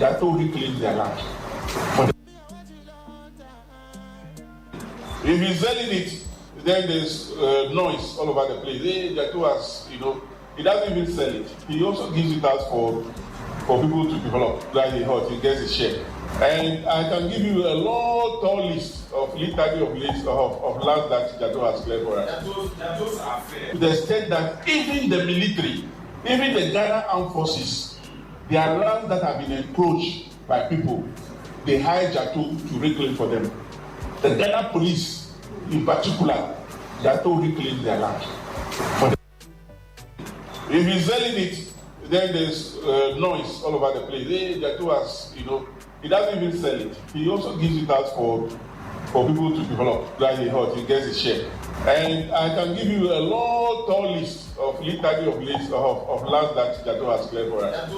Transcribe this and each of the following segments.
that will reclaim their land. If he's selling it, then there's noise all over the place. Jatu has, he doesn't even sell it. He also gives it out for people to develop. Like he gets a share. And I can give you a tall list of litany of land that Jatu has cleared for us. Those are fair. To the extent that even the military, even the Ghana Armed Forces, there are lands that have been encroached by people. They hire Jatu to reclaim for them. The Ghana police, in particular, Jatu reclaim their land. If he's selling it, then there's noise all over the place. Jatu has, he doesn't even sell it. He also gives it out for people to develop. Like he gets a share. And I can give you a tall list of litany of lands that Jatu has cleared for us.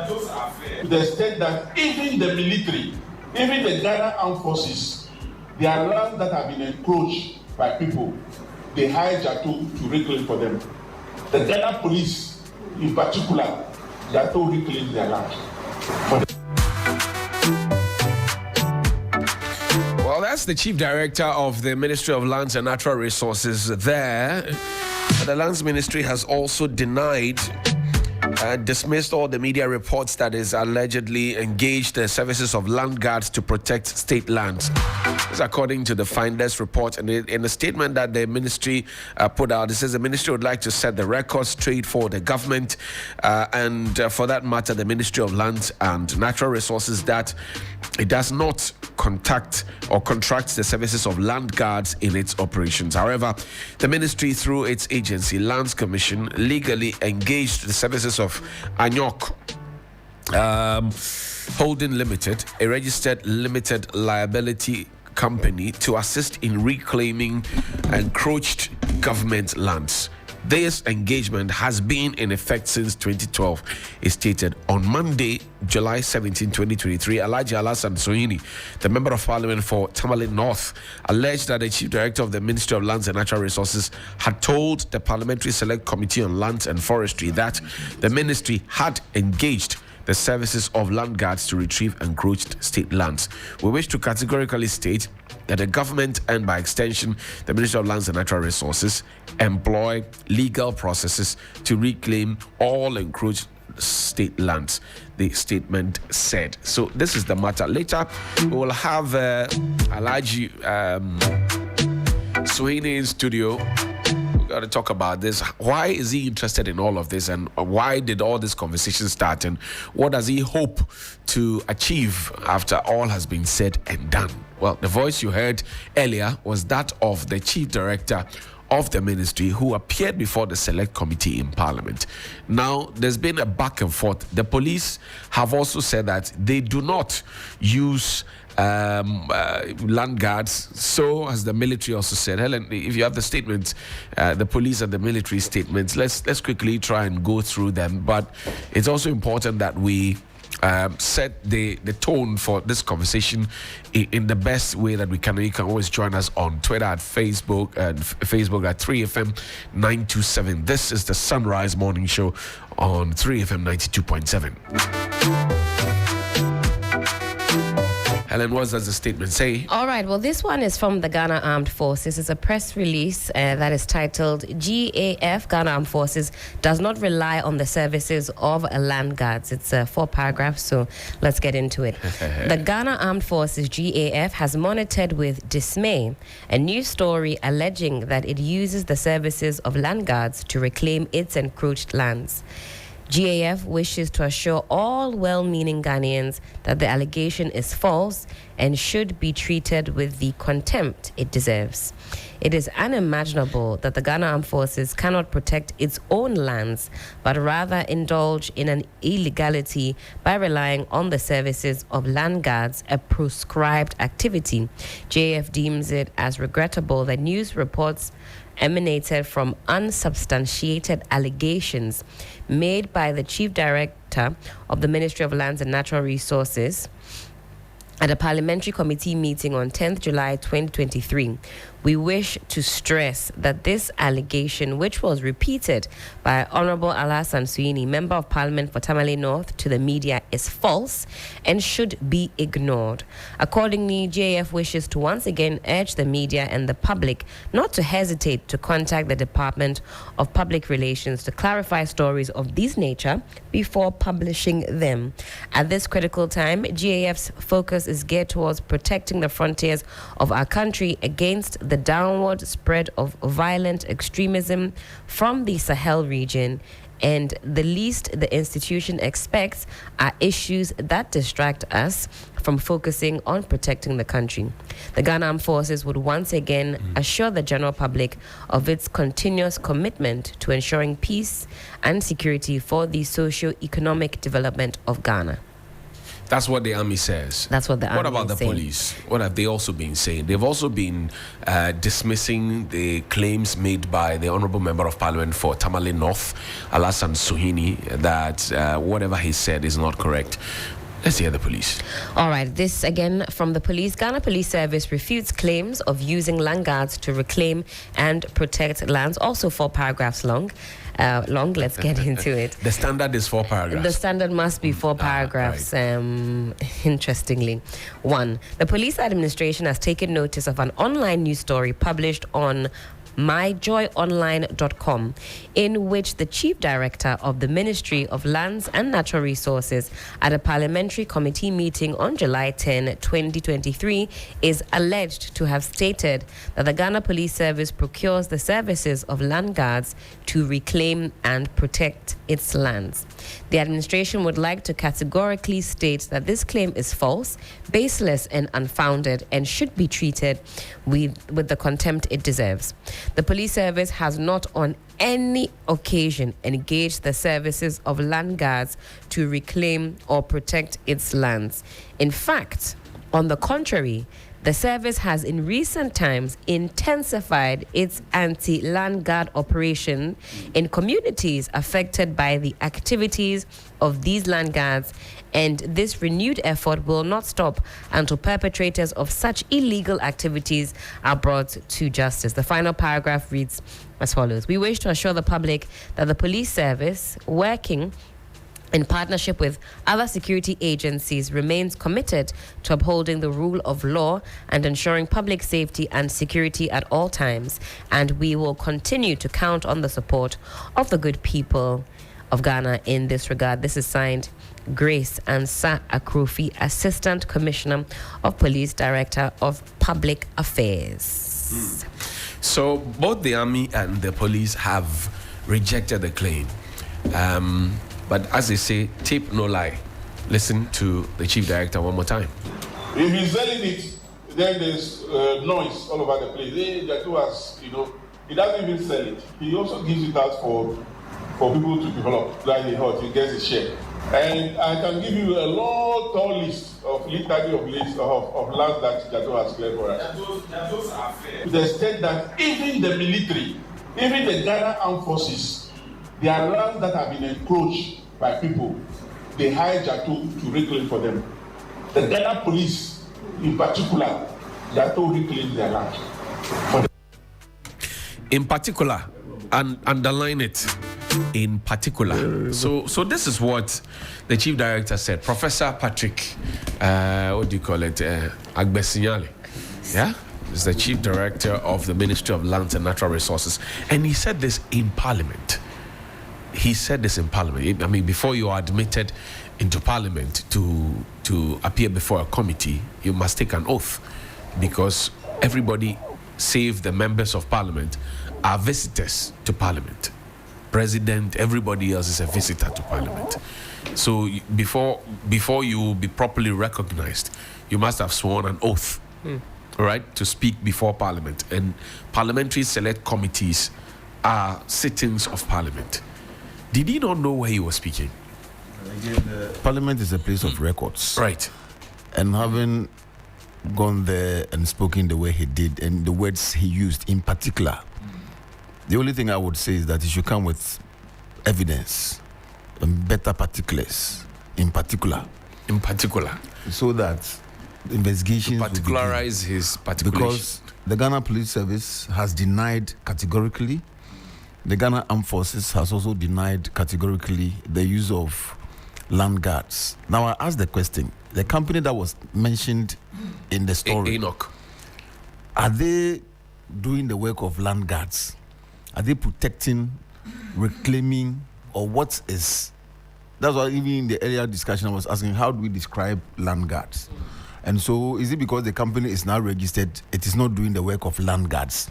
Those are fair. To the extent that even the military, even the Ghana Armed Forces, there are lands that have been encroached by people. They hire Jatu to reclaim for them. The Ghana police, in particular, Jatu reclaim their land. Well, that's the Chief Director of the Ministry of Lands and Natural Resources there. The Lands Ministry has also denied, dismissed all the media reports that is allegedly engaged the services of Landguards to protect state lands. This is according to the Finder's report. And in a statement that the ministry put out, it says the ministry would like to set the record straight for the government and for that matter, the Ministry of Lands and Natural Resources, that it does not contact or contract the services of Landguards in its operations. However, the ministry, through its agency, Lands Commission, legally engaged the services of Anyok Holding Limited, a registered limited liability company, to assist in reclaiming encroached government lands. This engagement has been in effect since 2012. It stated on Monday, July 17, 2023, Alhaji Alhassan Sohini, the Member of Parliament for Tamale North, alleged that the Chief Director of the Ministry of Lands and Natural Resources had told the Parliamentary Select Committee on Lands and Forestry that the ministry had engaged the services of Landguards to retrieve encroached state lands. We wish to categorically state that the government, and by extension the Ministry of Lands and Natural Resources, employ legal processes to reclaim all encroached state lands, the statement said. So this is the matter. Later we will have Alhaji Sohini in studio. Got to talk about this. Why is he interested in all of this, and why did all this conversation start, and what does he hope to achieve after all has been said and done? Well, the voice you heard earlier was that of the Chief Director of the ministry, who appeared before the Select Committee in Parliament. Now, there's been a back and forth. The police have also said that they do not use Landguards. So has the military also said. Helen, if you have the statements, the police and the military statements, let's quickly try and go through them. But it's also important that we set the tone for this conversation in the best way that we can. You can always join us on Twitter at Facebook, and Facebook at 3FM 927. This is the Sunrise Morning Show on 3FM 92.7. Helen, what does the statement say? All right, well, this one is from the Ghana Armed Forces. It's a press release that is titled, GAF, Ghana Armed Forces, does not rely on the services of Landguards. It's 4 paragraphs, so let's get into it. The Ghana Armed Forces, GAF, has monitored with dismay a news story alleging that it uses the services of Landguards to reclaim its encroached lands. GAF wishes to assure all well-meaning Ghanaians that the allegation is false and should be treated with the contempt it deserves. It is unimaginable that the Ghana Armed Forces cannot protect its own lands, but rather indulge in an illegality by relying on the services of Landguards, a proscribed activity. GAF deems it as regrettable that news reports emanated from unsubstantiated allegations made by the Chief Director of the Ministry of Lands and Natural Resources At a parliamentary committee meeting on 10th July 2023, we wish to stress that this allegation, which was repeated by Honorable Adib Saani, Member of Parliament for Tamale North, to the media, is false and should be ignored. Accordingly, GAF wishes to once again urge the media and the public not to hesitate to contact the Department of Public Relations to clarify stories of this nature before publishing them. At this critical time, GAF's focus is geared towards protecting the frontiers of our country against the downward spread of violent extremism from the Sahel region, and the least the institution expects are issues that distract us from focusing on protecting the country. The Ghana Armed Forces would once again assure the general public of its continuous commitment to ensuring peace and security for the socio-economic development of Ghana. That's what the army says. That's what the army What about the saying. police? What have they also been saying? They've also been dismissing the claims made by the Honorable Member of Parliament for Tamale North, Adib Saani, that whatever he said is not correct. Let's hear the police. All right, this again from the police. Ghana Police Service refutes claims of using Landguards to reclaim and protect lands. Also 4 paragraphs long. Let's get into it. The standard is 4 paragraphs. The standard must be 4 paragraphs. Right. Interestingly, 1. The police administration has taken notice of an online news story published on myjoyonline.com, in which the chief director of the Ministry of Lands and Natural Resources at a parliamentary committee meeting on July 10, 2023, is alleged to have stated that the Ghana Police Service procures the services of Landguards to reclaim and protect its lands. The administration would like to categorically state that this claim is false, baseless, and unfounded, and should be treated with the contempt it deserves. The police service has not on any occasion engaged the services of Landguards to reclaim or protect its lands. In fact, on the contrary, the service has in recent times intensified its anti-Landguard operation in communities affected by the activities of these Landguards, and this renewed effort will not stop until perpetrators of such illegal activities are brought to justice. The final paragraph reads as follows. We wish to assure the public that the police service, working in partnership with other security agencies, remains committed to upholding the rule of law and ensuring public safety and security at all times. And we will continue to count on the support of the good people of Ghana in this regard. This is signed Grace Ansa Akrofi, Assistant Commissioner of Police, Director of Public Affairs. So both the army and the police have rejected the claim. But as they say, tape no lie. Listen to the chief director one more time. If he's selling it, then there's noise all over the place. The two has, he doesn't even sell it. He also gives it out for people to develop. Like he gets a share. And I can give you a long, tall list of lands that Jato has cleared for us. Those are fair. To the extent that even the military, even the Ghana Armed Forces, there are lands that have been encroached by people. They hire Jato to reclaim for them. The Ghana police, in particular, Jato reclaims their land. In particular, and underline it. In particular. So this is what the chief director said. Professor Patrick, what do you call it? Agbesinyale. Yeah? He's the chief director of the Ministry of Lands and Natural Resources. And he said this in Parliament. He said this in Parliament. I mean, before you are admitted into Parliament to appear before a committee, you must take an oath, because everybody, save the members of Parliament, are visitors to Parliament. President, everybody else is a visitor to Parliament. So before you will be properly recognized, you must have sworn an oath, right, to speak before Parliament. And parliamentary select committees are sittings of Parliament. Did he not know where he was speaking? Again, Parliament is a place of records. Right. And having gone there and spoken the way he did and the words he used in particular, the only thing I would say is that he should come with evidence and better particulars in particular. In particular. So that investigations to particularize his particulation. Because the Ghana Police Service has denied categorically. The Ghana Armed Forces has also denied categorically the use of land guards. Now I ask the question: the company that was mentioned in the story, Enoch, are they doing the work of land guards? Are they protecting, reclaiming, or what is? That's why even in the earlier discussion I was asking, how do we describe land guards? And so is it because the company is now registered, it is not doing the work of land guards?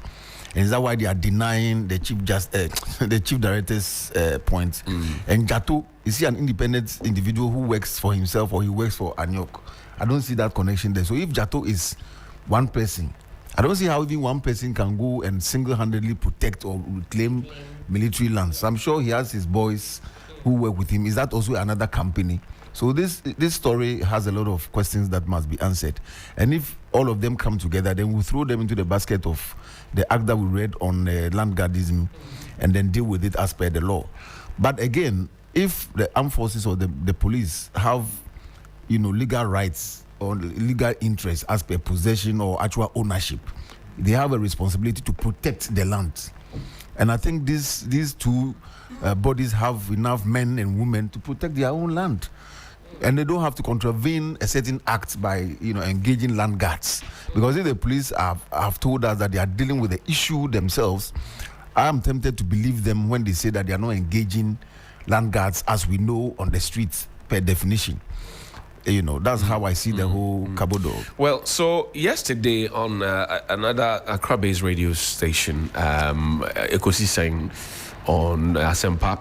And is that why they are denying the the chief director's point? And Jato, is he an independent individual who works for himself or he works for Anyok? I don't see that connection there. So if Jato is one person, I don't see how even one person can go and single-handedly protect or reclaim military lands. I'm sure he has his boys who work with him. Is that also another company? So this story has a lot of questions that must be answered. And if all of them come together, then we'll throw them into the basket of the act that we read on land guardism and then deal with it as per the law. But again, if the armed forces or the police have, legal rights or legal interests as per possession or actual ownership, they have a responsibility to protect the land. And I think these two bodies have enough men and women to protect their own land. And they don't have to contravene a certain act by, engaging land guards. Because if the police have told us that they are dealing with the issue themselves, I am tempted to believe them when they say that they are not engaging land guards as we know on the streets per definition. That's how I see the whole Kabodo. Well, so yesterday on another Accra-based radio station, Ekosi saying on Asempa,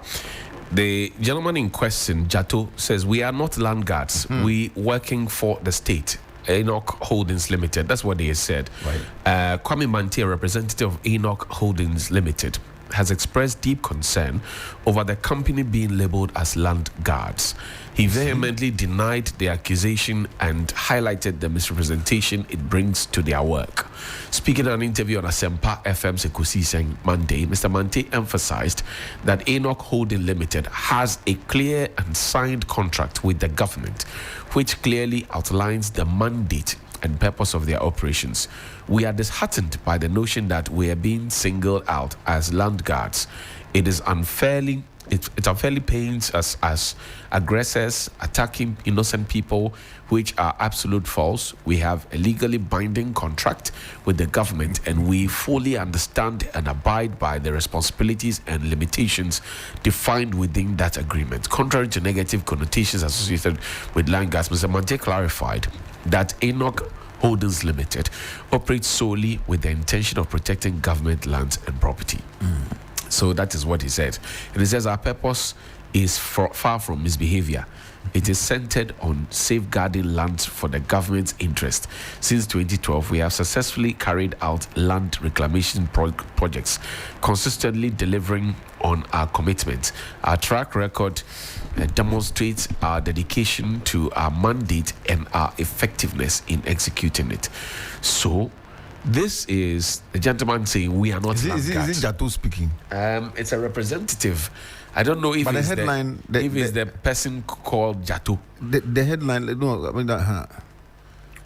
the gentleman in question, Jato, says, we are not land guards. We working for the state. Enoch Holdings Limited. That's what they said. Right. Kwame Mante, a representative of Enoch Holdings Limited, has expressed deep concern over the company being labeled as land guards. He vehemently denied the accusation and highlighted the misrepresentation it brings to their work. Speaking in an interview on Asempa FM's Ekosi saying Monday, Mr. Mante emphasized that Enoch Holding Limited has a clear and signed contract with the government, which clearly outlines the mandate and purpose of their operations. We are disheartened by the notion that we are being singled out as land guards. It unfairly paints us as aggressors attacking innocent people, which are absolute false. We have a legally binding contract with the government, and we fully understand and abide by the responsibilities and limitations defined within that agreement. Contrary to negative connotations associated with land guards, Mr. Mante clarified that Enoch Holdings Limited operates solely with the intention of protecting government lands and property. So that is what he said. And he says our purpose is far from misbehavior. It is centered on safeguarding land for the government's interest. Since 2012, we have successfully carried out land reclamation projects, consistently delivering on our commitments. Our track record demonstrates our dedication to our mandate and our effectiveness in executing it. So, this is the gentleman saying we are not land guards. Is it Jato speaking? It's a representative. I don't know if But it's the headline, it's the person called Jato. The headline, no, I mean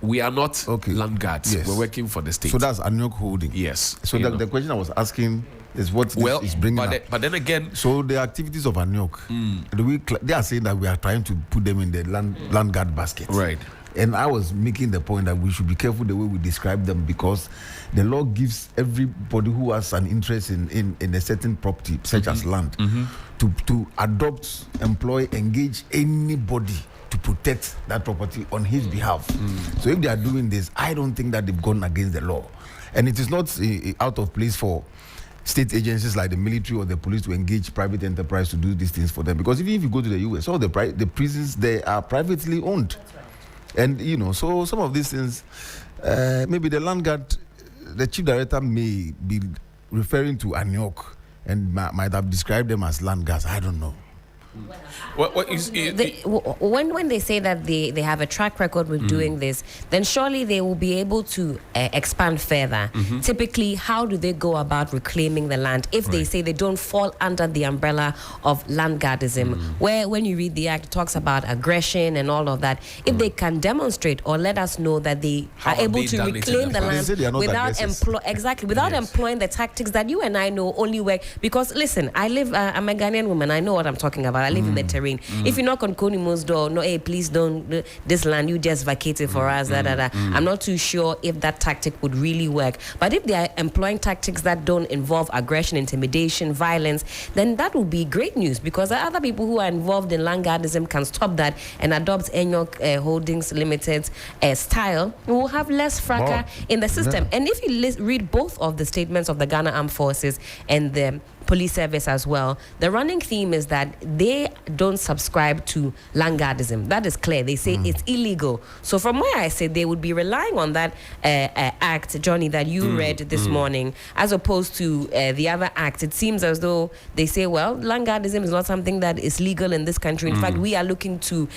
We are not land guards. Yes. We're working for the state. So that's Anyok Holding. Yes. So the question I was asking is what this is bringing up. But then again, So the activities of Anyok, they are saying that we are trying to put them in the land guard basket. right. And I was making the point that we should be careful the way we describe them, because the law gives everybody who has an interest in a certain property, such as land, to adopt, employ, engage anybody to protect that property on his behalf. So if they are doing this, I don't think that they've gone against the law. And it is not out of place for state agencies like the military or the police to engage private enterprise to do these things for them. Because even if you go to the US, all the prisons, they are privately owned. And, so some of these things, maybe the Landguard, the chief director may be referring to Anyok and might have described them as land guards. I don't know. When they say that they have a track record with doing this, then surely they will be able to expand further. Typically, how do they go about reclaiming the land if they say they don't fall under the umbrella of landguardism, where when you read the act, it talks about aggression and all of that. If they can demonstrate or let us know that they are able to reclaim the land without employing the tactics that you and I know only work. Because listen, I'm a Ghanaian woman. I know what I'm talking about. I live in the terrain. If you knock on Konimo's door, no, hey, please don't, this land, you just vacate it for us, I'm not too sure if that tactic would really work. But if they are employing tactics that don't involve aggression, intimidation, violence, then that would be great news, because other people who are involved in landguardism can stop that and adopt Enyok Holdings Limited's style. We will have less fracas in the system. And if you read both of the statements of the Ghana Armed Forces and the police service as well, the running theme is that they don't subscribe to landguardism. That is clear. They say it's illegal. So from where I say they would be relying on that act, Johnny, that you read this morning, as opposed to the other act. It seems as though they say, well, landguardism is not something that is legal in this country. In fact, we are looking to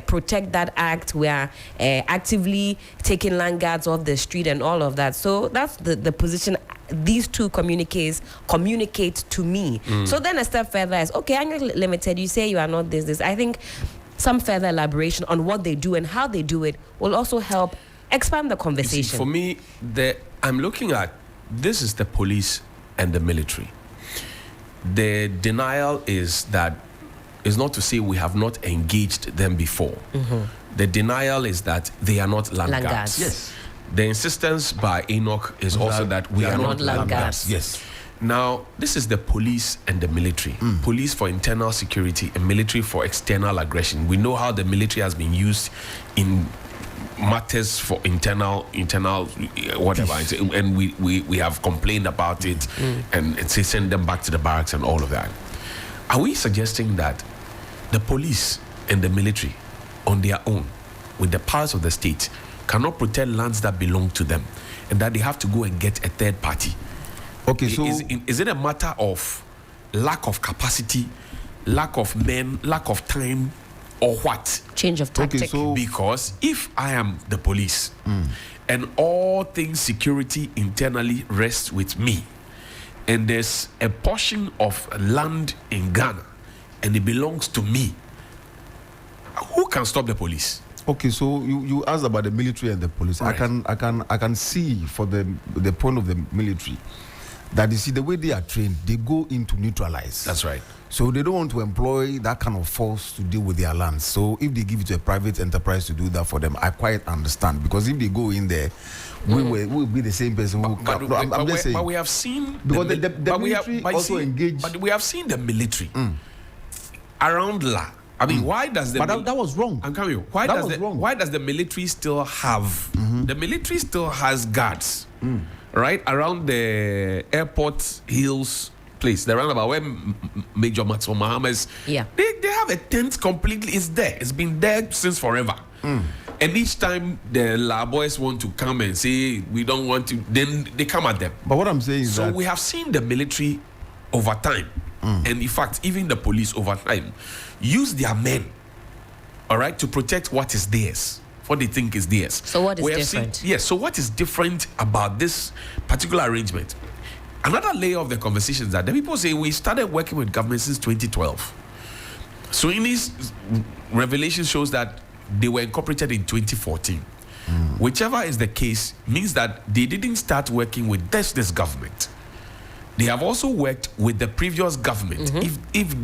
protect that act. We are actively taking landguards off the street and all of that. So that's the position these two communicate to me. So then a step further is, okay, Enyok Limited, you say you are not this. I think some further elaboration on what they do and how they do it will also help expand the conversation. See, for me, I'm looking at, this is the police and the military. The denial is not to say we have not engaged them before. The denial is that they are not landguards. Yes. The insistence by Enoch is also that we are not landguards. Yes. Now, this is the police and the military. Police for internal security and military for external aggression. We know how the military has been used in matters for internal whatever, and we have complained about it and say send them back to the barracks and all of that. Are we suggesting that the police and the military on their own, with the powers of the state, cannot protect lands that belong to them, and that they have to go and get a third party? Okay, so is it a matter of lack of capacity, lack of men, lack of time, or what? Change of tactic. Okay, so Because if I am the police and all things security internally rests with me, and there's a portion of land in Ghana and it belongs to me, who can stop the police? Okay, so you asked about the military and the police. Right. I can see for the point of the military that, you see, the way they are trained, they go in to neutralize. That's right. So they don't want to employ that kind of force to deal with their lands. So if they give it to a private enterprise to do that for them, I quite understand. Because if they go in there, we will be the same person who come. No, I'm just saying. But we have seen because the military also engage. But we have seen the military around La. I mean, why does the... But that was wrong. I'm coming. Why does the military still have... The military still has guards, right? Around the airport hills place, the roundabout where Major Maxwell Mohammed's... Yeah. They have a tent completely... It's there. It's been there since forever. And each time the La boys want to come and say, we don't want to... Then they come at them. But what I'm saying is So that... we have seen the military over time. And in fact, even the police over time use their men, all right, to protect what is theirs, what they think is theirs. So what is different? Yes, so what is different about this particular arrangement? Another layer of the conversation is that the people say we started working with government since 2012. So in this revelation shows that they were incorporated in 2014. Whichever is the case means that they didn't start working with this government. They have also worked with the previous government. If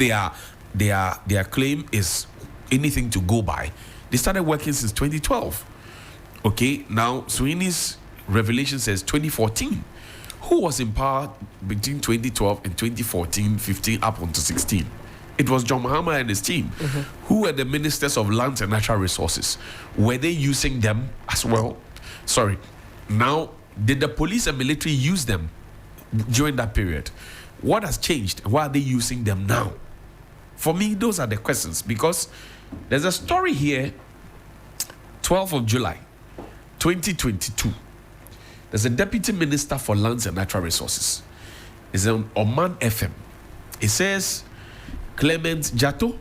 their claim is anything to go by, they started working since 2012. Okay, now Sweeney's revelation says 2014. Who was in power between 2012 and 2014, 15 up until 16? It was John Mahama and his team. Who were the ministers of lands and natural resources? Were they using them as well? Sorry. Now, did the police and military use them during that period? What has changed? Why are they using them now? For me, those are the questions, because there's a story here, 12th of July, 2022. There's a deputy minister for lands and natural resources. It's on Oman FM. It says Clement Jatto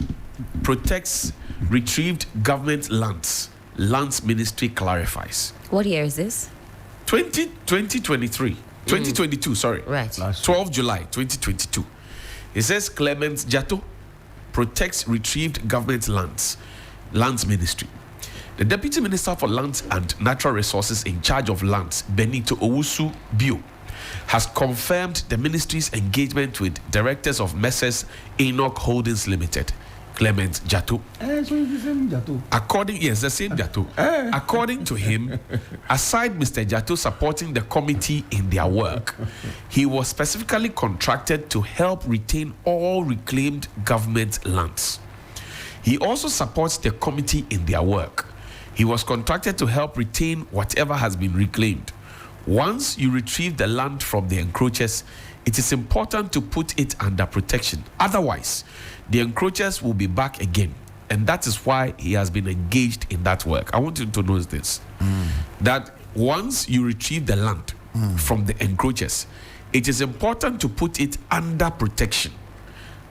protects retrieved government lands. Lands Ministry clarifies. What year is this? 2022, sorry. Right. 12 July 2022. It says Clement Jatto protects retrieved government lands. Lands Ministry. The Deputy Minister for Lands and Natural Resources in charge of lands, Benito Owusu Bio, has confirmed the ministry's engagement with directors of Messrs. Enoch Holdings Limited, Clement Jatto. So it's the same Jatto. The same Jatto. According to him, aside Mr. Jatto supporting the committee in their work, he was specifically contracted to help retain all reclaimed government lands. He also supports the committee in their work. He was contracted to help retain whatever has been reclaimed. Once you retrieve the land from the encroachers, it is important to put it under protection. Otherwise, the encroachers will be back again. And that is why he has been engaged in that work. I want you to know this. That once you retrieve the land from the encroachers, it is important to put it under protection.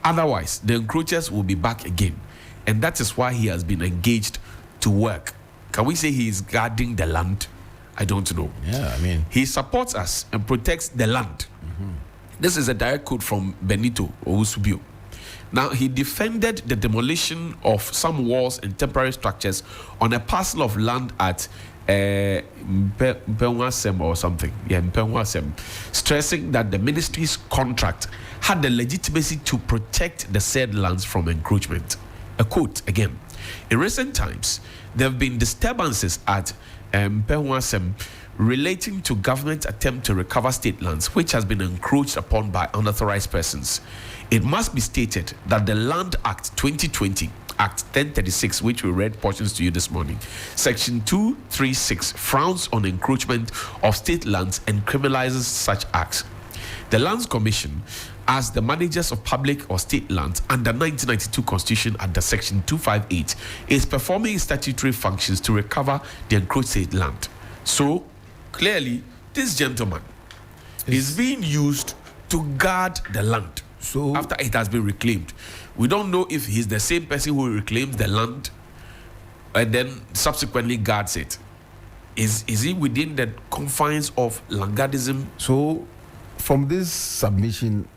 Otherwise, the encroachers will be back again. And that is why he has been engaged to work. Can we say he is guarding the land? I don't know. Yeah, I mean, he supports us and protects the land. This is a direct quote from Benito Owusu Bio. Now, he defended the demolition of some walls and temporary structures on a parcel of land at Mpewasem or something. Yeah, Mpewasem, stressing that the ministry's contract had the legitimacy to protect the said lands from encroachment. A quote again. In recent times, there have been disturbances at Mpewasem relating to government attempt to recover state lands which has been encroached upon by unauthorized persons. It must be stated that the Land Act 2020, Act 1036, which we read portions to you this morning, Section 236 frowns on encroachment of state lands and criminalizes such acts. The Lands Commission, as the managers of public or state lands under 1992 Constitution under Section 258, is performing statutory functions to recover the encroached state land. So, clearly, this gentleman is being used to guard the land. So, after it has been reclaimed, we don't know if he's the same person who reclaims the land and then subsequently guards it. Is he within the confines of Landguardism? So, from this submission,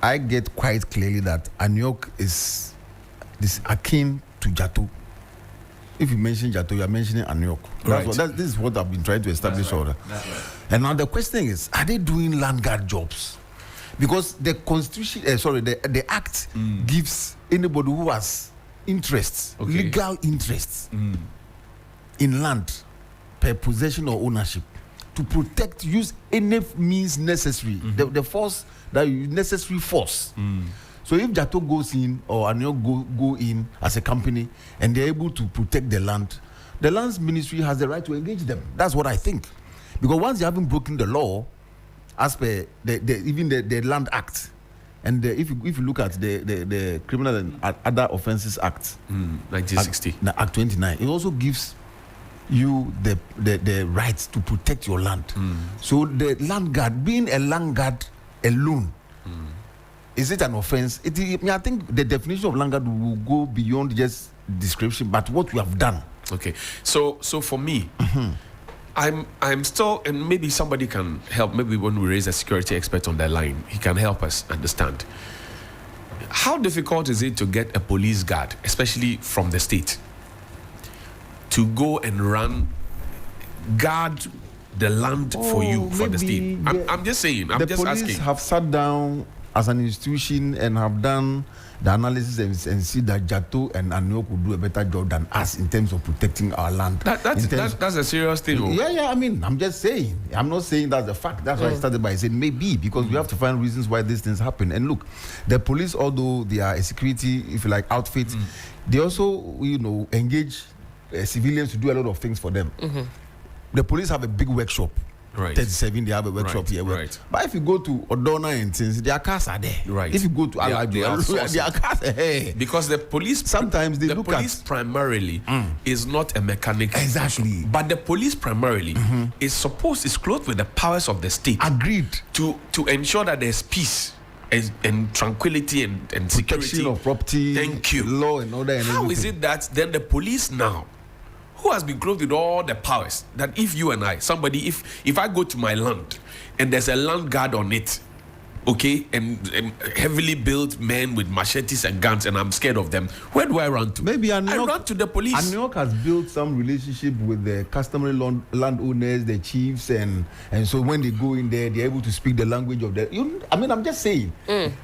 I get quite clearly that Anyok is akin to Jatto. If you mention Jatto, you are mentioning Anyok. This is what I've been trying to establish. Right. And now the question is, are they doing Landguard jobs? Because the Constitution, the Act gives anybody who has interests, legal interests in land, per possession or ownership, to protect, use any means necessary, the force that necessary force. So if Jatto goes in or Anyok go in as a company and they're able to protect the lands ministry has the right to engage them. That's what I think. Because once they haven't broken the law, as per the Land Act, and if you look at the Criminal and Other Offences Act, 1960, Act 29, it also gives you the right to protect your land. So the Landguard, being a Landguard alone, is it an offense? I think the definition of Landguard will go beyond just description, but what we have done. Okay, so for me, I'm still, and maybe somebody can help. Maybe when we raise a security expert on the line, he can help us understand. How difficult is it to get a police guard, especially from the state, to go and guard the land for you, for the state? I'm just saying. I'm just asking. The police have sat down as an institution and have done the analysis and see that Jatto and Anyok will do a better job than us in terms of protecting our land. That's a serious thing. Yeah. I mean, I'm just saying. I'm not saying that's the fact. That's why I started by saying maybe, because we have to find reasons why these things happen. And look, the police, although they are a security, if you like, outfit, they also, engage civilians to do a lot of things for them. The police have a big workshop. Right. 37, they have a workshop here. Right. But if you go to Odona and things, their cars are there. Right. If you go to Alajo, their cars are there. Because the police sometimes they the police primarily is not a mechanic. Exactly. But the police primarily is clothed with the powers of the state. Agreed. To ensure that there's peace and tranquility and security. Protection of property. Thank you. Law and order. And how everything. is it that then the police now, who has been clothed with all the powers, that if you and I, somebody, if I go to my land and there's a land guard on it, okay, and heavily built men with machetes and guns, and I'm scared of them, where do I run to? Maybe I run to the police. New York has built some relationship with the customary landowners, the chiefs, and so when they go in there, they're able to speak the language of the. I'm just saying,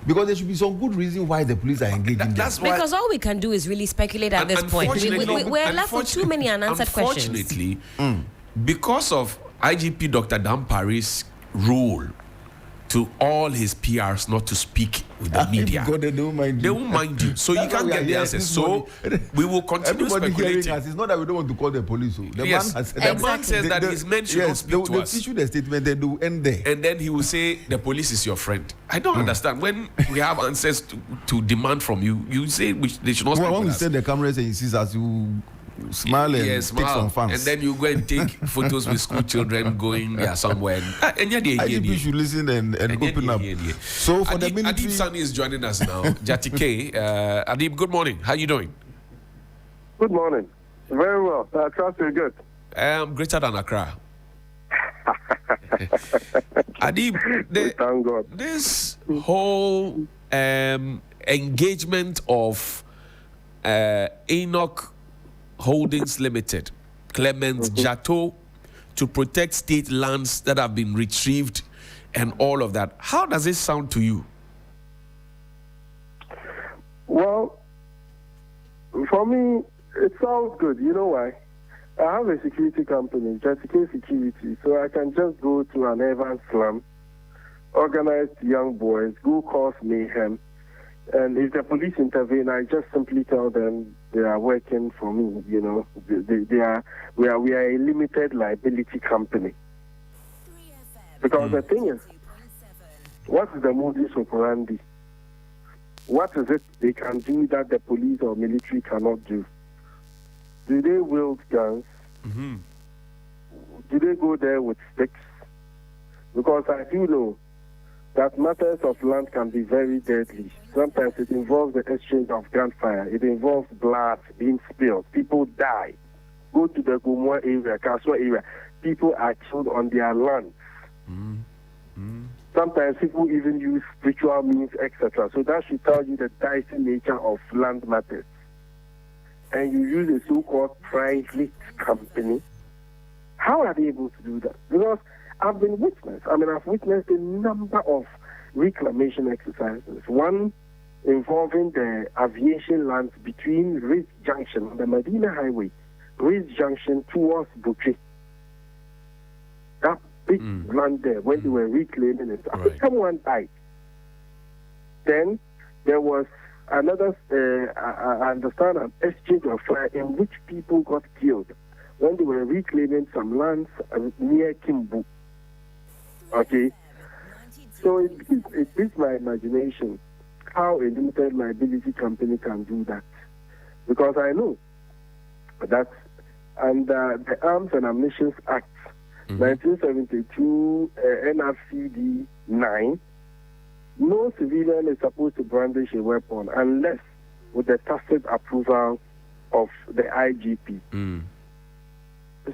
because there should be some good reason why the police are engaging. That's why, because all we can do is really speculate at this point. We're left with too many unanswered questions. Unfortunately, because of IGP Dr. Dan Parry's rule to all his PRs not to speak with the media. God, they won't mind you. So you can't get the answers. So we will continue speculating. It's not that we don't want to call the police. The man says that his men should not speak to us. They issue the statement, they do end there. And then he will say, the police is your friend. I don't understand. When we have answers to demand from you, you say they should not speak when with we us. send the cameras and he sees us, you smile and take some fans. And then you go and take photos with school children going somewhere. And IGP should listen and open up. So for the military, Adib Saani is joining us now. Jati K. Adib, good morning. How are you doing? Good morning. Very well. I trust you're good. Greater than Accra. Adib, thank God. This whole engagement of Enoch Holdings Limited, Clement Jato, to protect state lands that have been retrieved and all of that. How does it sound to you? Well, for me, it sounds good. You know why? I have a security company, JTK Security, so I can just go to an urban slum, organize young boys, go cause mayhem, and if the police intervene, I just simply tell them they are working for me. You know, we are a limited liability company. Because the thing is, what is the modus operandi? What is it they can do that the police or military cannot do? Do they wield guns? Mm-hmm. Do they go there with sticks? Because I do know that matters of land can be very deadly. Sometimes it involves the exchange of gunfire. It involves blood being spilled. People die. Go to the Gumwa area, Kaswa area. People are killed on their land. Sometimes people even use spiritual means, etc. So that should tell you the dicey nature of land matters. And you use a so-called private company. How are they able to do that? Because I've witnessed a number of reclamation exercises. One involving the aviation lands between Race Junction, the Medina Highway, Race Junction towards Butri. That big land there, when they were reclaiming it, I think someone died. Then there was another, I understand, an exchange of fire in which people got killed when they were reclaiming some lands near Kimbu. Okay, so it beats my imagination how a limited liability company can do that, because I know that under the Arms and Ammunition Act, 1972, NRCD 9, no civilian is supposed to brandish a weapon unless with the tacit approval of the IGP.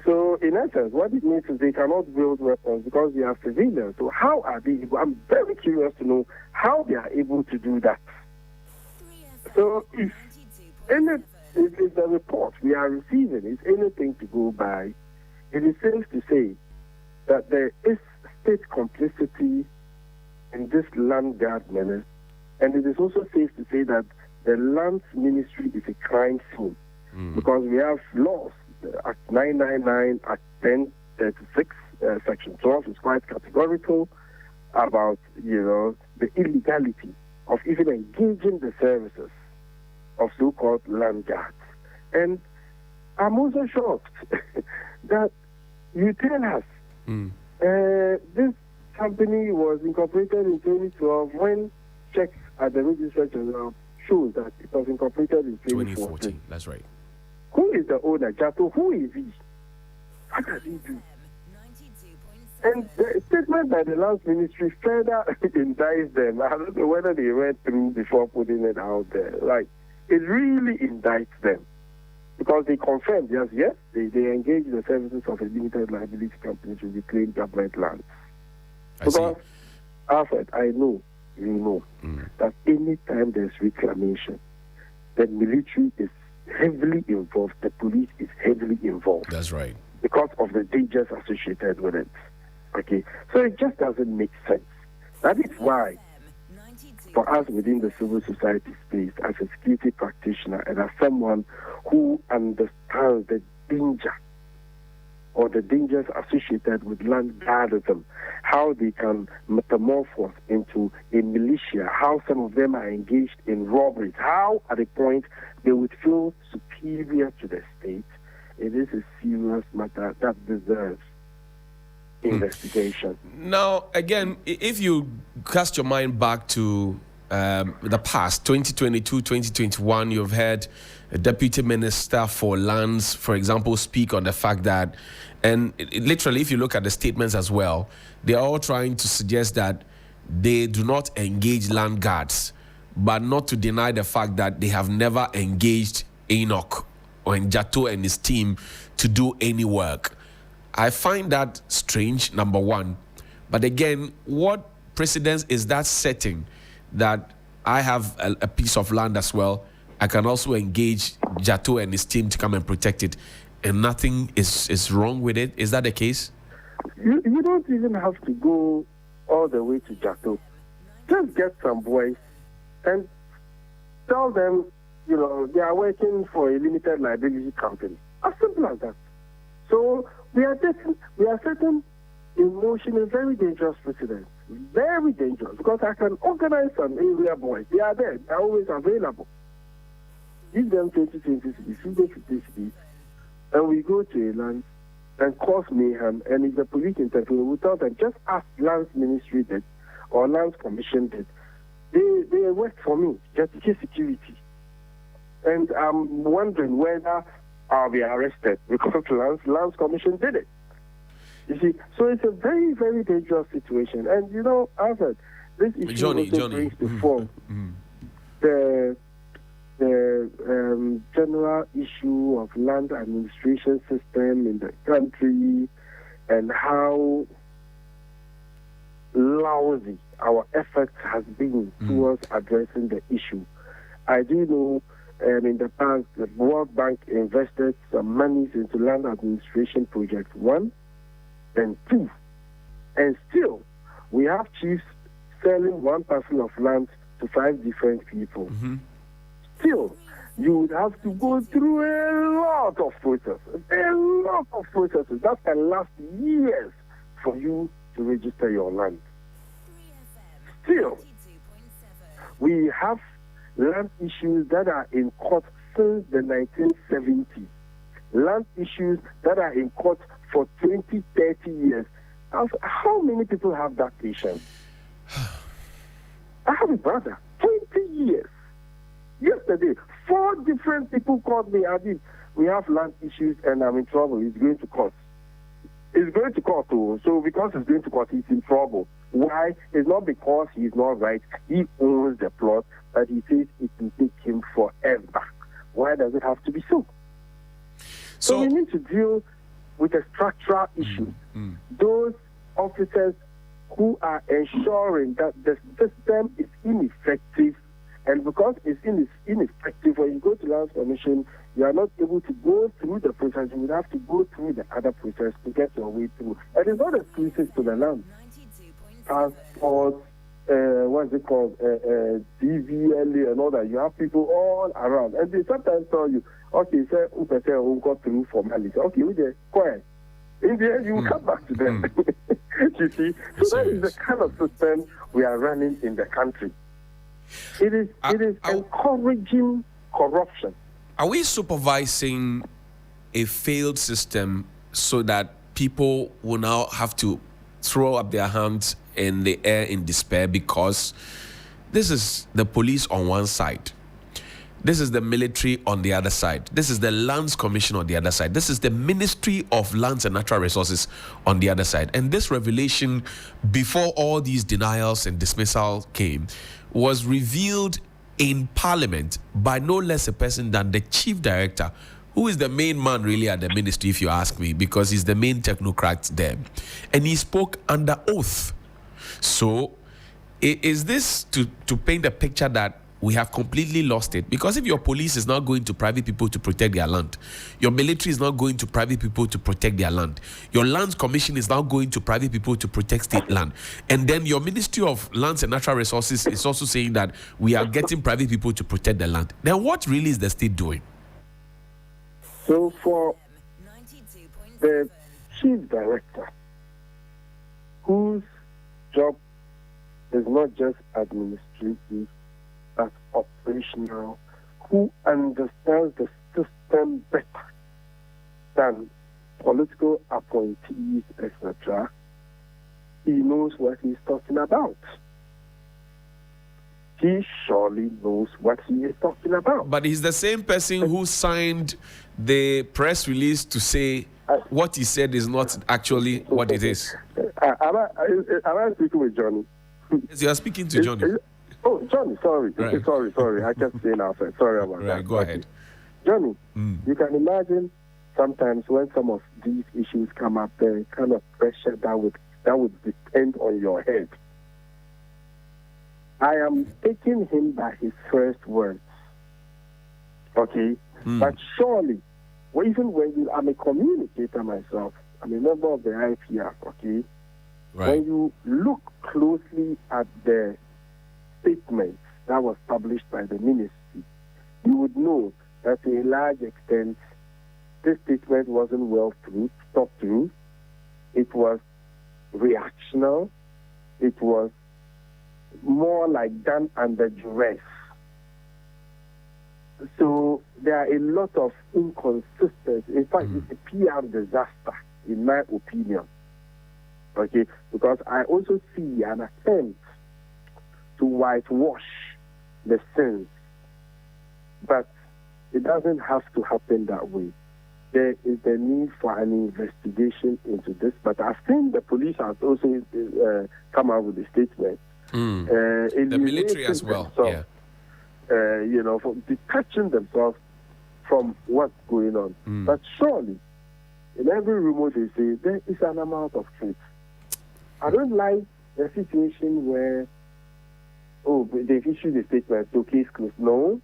So, in essence, what it means is they cannot wield weapons because they are civilians. So, how are they able? I'm very curious to know how they are able to do that. So, if the report we are receiving is anything to go by, it is safe to say that there is state complicity in this Landguard menace, and it is also safe to say that the Lands Ministry is a crime scene because we have laws. Act 999, Act 1036, Section 12 is quite categorical about, the illegality of even engaging the services of so-called land guards. And I'm also shocked that you tell us this company was incorporated in 2012 when checks at the Registrar General shows that it was incorporated in 2014. That's right. Who is the owner, Jato? Who is he? What does he do? And the statement by the Lands Ministry further indicts them. I don't know whether they read through before putting it out there. Like, it really indicts them. Because they confirmed, yes, they engage the services of a limited liability company to reclaim government lands. Because, Alfred, I know, you know, that any time there's reclamation, the military is heavily involved, the police is heavily involved. That's right. Because of the dangers associated with it. Okay, so it just doesn't make sense. That is why, for us within the civil society space, as a security practitioner and as someone who understands the danger or the dangers associated with landguardism, how they can metamorphose into a militia, how some of them are engaged in robberies, how at a point they would feel superior to the state, it is a serious matter that deserves investigation. Now, again, if you cast your mind back to the past, 2022, 2021, you've heard a Deputy Minister for Lands, for example, speak on the fact that, and literally, if you look at the statements as well, they're all trying to suggest that they do not engage land guards, but not to deny the fact that they have never engaged Enoch or Njato and his team to do any work. I find that strange, number one. But again, what precedence is that setting that I have a piece of land as well? I can also engage Jato and his team to come and protect it, and nothing is wrong with it. Is that the case? You don't even have to go all the way to Jato. Just get some boys and tell them, you know, they are working for a limited liability company. As simple as that. So we are setting emotion a very dangerous precedent. Very dangerous, because I can organize some area boys. They are there. They are always available. Give them 20 cities, 50 cities, and we go to a land and cause mayhem. And if the police intervene, we tell them, just ask Lands Ministry did or Lands Commission did. They work for me, just security. And I'm wondering whether I'll be arrested because Lands Commission did it. You see, so it's a very, very dangerous situation. And, you know, Alfred, this issue Johnny. brings to fore the general issue of land administration system in the country and how lousy our efforts has been towards addressing the issue. I do know in the past the World Bank invested some monies into land administration project 1 and 2. And still, we have chiefs selling one parcel of land to 5 different people. Still, you would have to go through a lot of processes that can last years for you to register your land. Still, we have land issues that are in court since the 1970s. Land issues that are in court for 20, 30 years. How many people have that patience? I have a brother, 20 years. Yesterday, 4 different people called me, Adib, we have land issues and I'm in trouble. He's going to court. He's going to court too. So because he's going to court, he's in trouble. Why? It's not because he's not right. He owns the plot, but he says it will take him forever. Why does it have to be so? So we need to deal with a structural issue. Those officers who are ensuring that the system is ineffective, and because it's ineffective, when you go to Lands Commission, you are not able to go through the process. You would have to go through the other process to get your way through. And it's not exclusive to the land. Passports, what's it called, DVLA and all that. You have people all around. And they sometimes tell you, okay, sir, who got through formality. Okay, we just quiet. In the end, you will come back to them. You see? So that is the kind of system we are running in the country. It is encouraging corruption. Are we supervising a failed system so that people will now have to throw up their hands in the air in despair? Because this is the police on one side, This is the military on the other side. This is the Lands Commission on the other side. This is the Ministry of Lands and Natural Resources on the other side. And this revelation, before all these denials and dismissal came, was revealed in Parliament by no less a person than the Chief Director, who is the main man really at the ministry, if you ask me, because he's the main technocrat there. And he spoke under oath. So is this to paint a picture that we have completely lost it? Because if your police is not going to private people to protect their land, your military is not going to private people to protect their land, your Lands Commission is not going to private people to protect state land, and then your Ministry of Lands and Natural Resources is also saying that we are getting private people to protect the land, then what really is the state doing? So for the Chief Director, whose job is not just administrative, but operational, who understands the system better than political appointees, etc., he knows what he's talking about. He surely knows what he is talking about. But he's the same person who signed the press release to say what he said is not actually what it is. Am I speaking with Johnny? Yes, you are speaking to Johnny. Oh, Johnny, sorry. Right. Sorry. I kept saying our friend. Sorry about that. Right, go ahead. Johnny, you can imagine sometimes when some of these issues come up, the kind of pressure that would depend on your head. I am taking him by his first words. Okay? But surely, even when I'm a communicator myself, I'm a member of the IPR, okay? Right. When you look closely at the statement that was published by the ministry, you would know that to a large extent, this statement wasn't well thought through. It was reactional. It was more like done under duress. So there are a lot of inconsistencies. In fact, it's a PR disaster, in my opinion. Okay, because I also see an attempt to whitewash the sins, but it doesn't have to happen that way. There is the need for an investigation into this, but I've seen the police has also come out with a statement. The military as well, yeah. For detaching themselves from what's going on. But surely, in every remote they say, there is an amount of truth. I don't like the situation where, they've issued a statement, so case closed. No,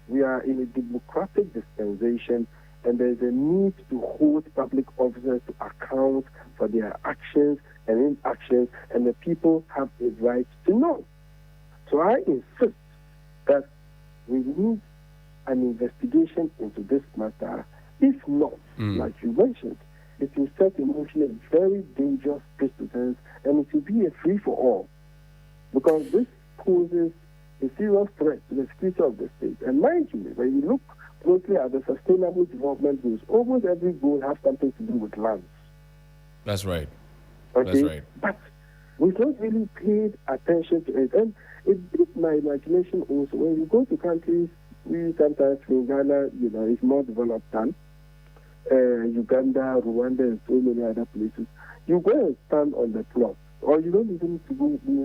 we are in a democratic dispensation, and there's a need to hold public officers to account for their actions and inactions, and the people have a right to know. So I insist that we need an investigation into this matter. If not, like you mentioned, it will set in motion a very dangerous precedent, and it will be a free-for-all, because this poses a serious threat to the security of the state. And mind you, when you look closely at the sustainable development goals, almost every goal has something to do with lands. That's right. Okay? That's right. But we don't really paid attention to it. And it beats my imagination also. When you go to countries, we sometimes in Ghana, it's more developed than Uganda, Rwanda, and so many other places. You go and stand on the plot, or you don't even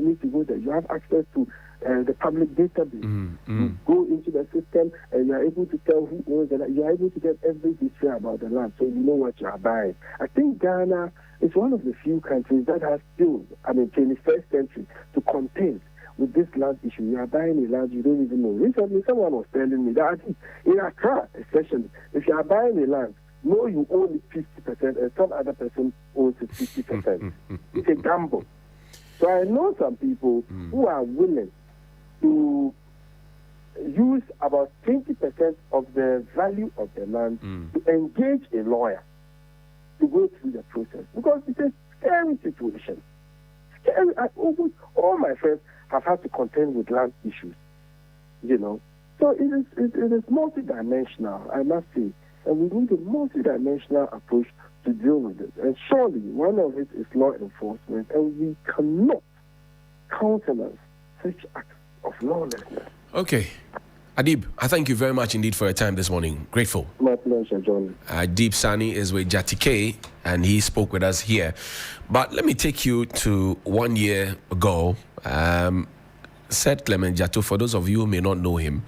need to go there. You have access to the public database. You go into the system, and you are able to tell who owns the land. You are able to get every history about the land, so you know what you are buying. I think Ghana is one of the few countries that has still, 21st century, to contend with this land issue. You are buying a land you don't even know. Recently, someone was telling me that in Accra, especially, if you are buying a land, no, you own it 50%, and some other person owns it 50%. It's a gamble. So I know some people who are willing to use about 20% of the value of the land to engage a lawyer to go through the process, because it's a scary situation. Scary. Almost all my friends have had to contend with land issues, So it is multidimensional, I must say. And we need a multidimensional approach to deal with it. And surely one of it is law enforcement, and we cannot countenance such acts of lawlessness. Okay. Adib, I thank you very much indeed for your time this morning. Grateful. My pleasure, John. Adib Saani is with Jatike, and he spoke with us here. But let me take you to 1 year ago. Said Clement Jato, for those of you who may not know him,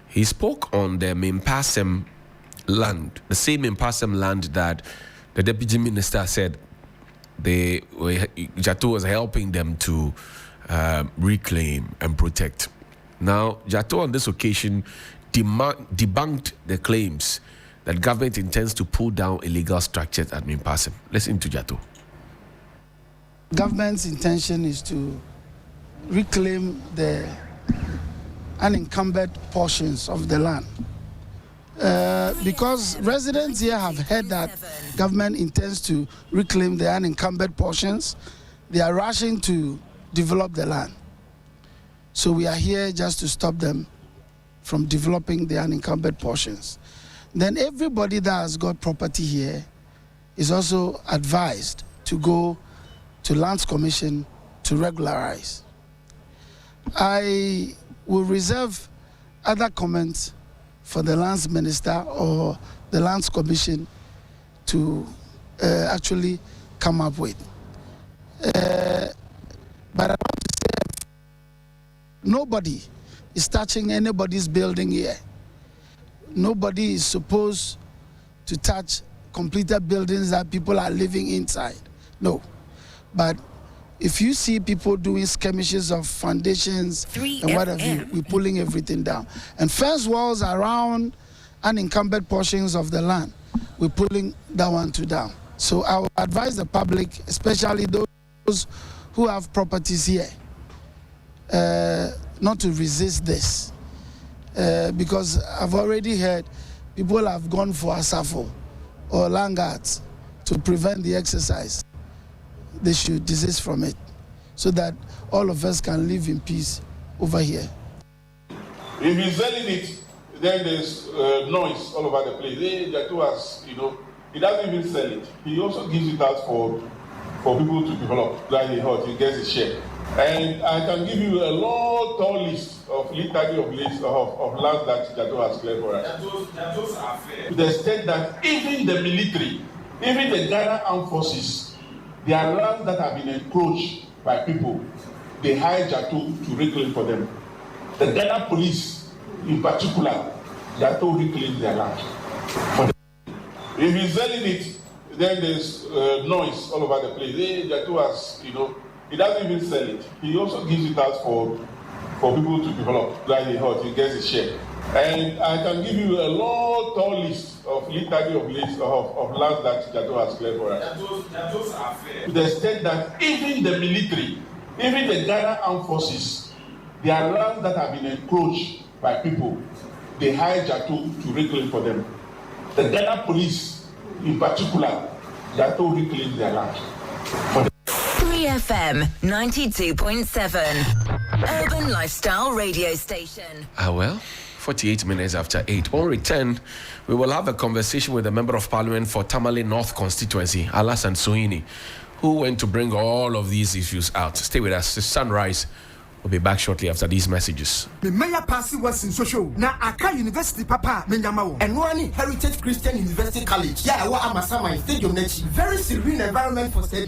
he spoke on the Mimpasem land, the same Mimpasem land that the deputy minister said Jato was helping them to reclaim and protect. Now, Jato on this occasion debunked the claims that government intends to pull down illegal structures at Mimpasem. Listen to Jato. Government's intention is to reclaim the unencumbered portions of the land. Because residents here have heard that government intends to reclaim the unencumbered portions, they are rushing to develop the land. So we are here just to stop them from developing the unencumbered portions. Then everybody that has got property here is also advised to go to Lands Commission to regularize. I will reserve other comments for the Lands Minister or the Lands Commission to actually come up with. But I want to say, nobody is touching anybody's building here. Nobody is supposed to touch completed buildings that people are living inside. No. But if you see people doing skirmishes of foundations and whatever, we're pulling everything down. And fence walls around unencumbered portions of the land, we're pulling that one too down. So I would advise the public, especially those who have properties here, not to resist this. Because I've already heard people have gone for Asafo or Landguards to prevent the exercise. They should desist from it so that all of us can live in peace over here. If he's selling it, then there's noise all over the place. He doesn't even sell it. He also gives it out for people to develop. Like he gets a share. And I can give you a long, tall list of land that Jato has cleared for us. Those are fair. To the extent that even the military, even the Ghana Armed Forces, there are lands that have been encroached by people. They hire Jato to reclaim for them. The Ghana police, in particular, Jato reclaims their land. If he's selling it, then there's noise all over the place. Jato has, he doesn't even sell it. He also gives it out for people to develop. Like he gets a share. And I can give you a long, tall list of land that Jato has cleared for us. Those are fair. To the extent that even the military, even the Ghana Armed Forces, there are lands that have been encroached by people. They hire Jato to reclaim for them. The Ghana police, in particular, Jato reclaims their land. 3FM 92.7, Urban Lifestyle Radio Station. 48 minutes after 8. On return, we will have a conversation with the Member of Parliament for Tamale North constituency, Alassane Sohini, who went to bring all of these issues out. Stay with us. It's Sunrise. We'll be back shortly after these messages. The mayor passing was in social. Now, Aka University Papa, Menyamao. And one Heritage Christian University College. Yeah, what am I saying? Stadium next. Very serene environment for study.